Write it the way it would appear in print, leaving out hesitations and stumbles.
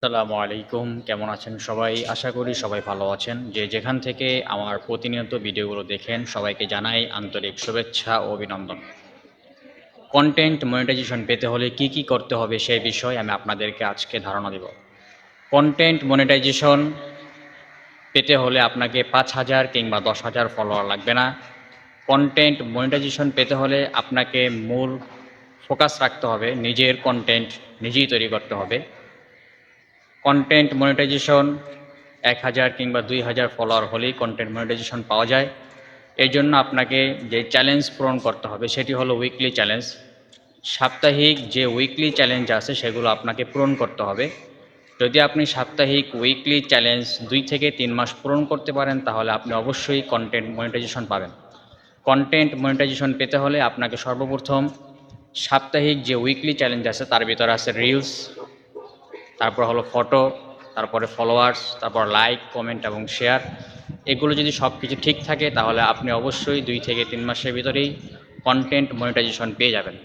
আসসালামু আলাইকুম। কেমন আছেন সবাই? আশা করি সবাই ভালো আছেন। যে যেখান থেকে আমার প্রতিনিয়ত ভিডিওগুলো দেখেন সবাইকে জানাই আন্তরিক শুভেচ্ছা ও অভিনন্দন। কনটেন্ট মনিটাইজেশন পেতে হলে কি করতে হবে সেই বিষয়ে আমি আপনাদেরকে আজকে ধারণা দেব। কনটেন্ট মনিটাইজেশন পেতে হলে আপনাকে ৫,০০০ কিংবা ১০,০০০ ফলোয়ার লাগবে না। কনটেন্ট মনিটাইজেশন পেতে হলে আপনাকে মূল ফোকাস রাখতে হবে, নিজের কনটেন্ট নিজেই তৈরি করতে হবে। কনটেন্ট মনিটাইজেশন ১,০০০ কিংবা ২,০০০ ফলোয়ার হলেই কনটেন্ট মনিটাইজেশন পাওয়া যায়। এর জন্য আপনাকে যে চ্যালেঞ্জ পূরণ করতে হবে সেটি হলো উইকলি চ্যালেঞ্জ। সাপ্তাহিক যে উইকলি চ্যালেঞ্জ আছে সেগুলো আপনাকে পূরণ করতে হবে। যদি আপনি সাপ্তাহিক উইকলি চ্যালেঞ্জ ২ থেকে ৩ মাস পূরণ করতে পারেন তাহলে আপনি অবশ্যই কনটেন্ট মনিটাইজেশন পাবেন। কনটেন্ট মনিটাইজেশন পেতে হলে আপনাকে সর্বপ্রথম সাপ্তাহিক যে উইকলি চ্যালেঞ্জ আছে তার ভিতরে আছে রিলস, তারপর হলো ফটো, তারপরে ফলোয়ার্স, তারপর লাইক, কমেন্ট এবং শেয়ার। এগুলো যদি সব কিছু ঠিক থাকে তাহলে আপনি অবশ্যই ২ থেকে ৩ মাসের ভিতরেই কনটেন্ট মনিটাইজেশন পেয়ে যাবেন।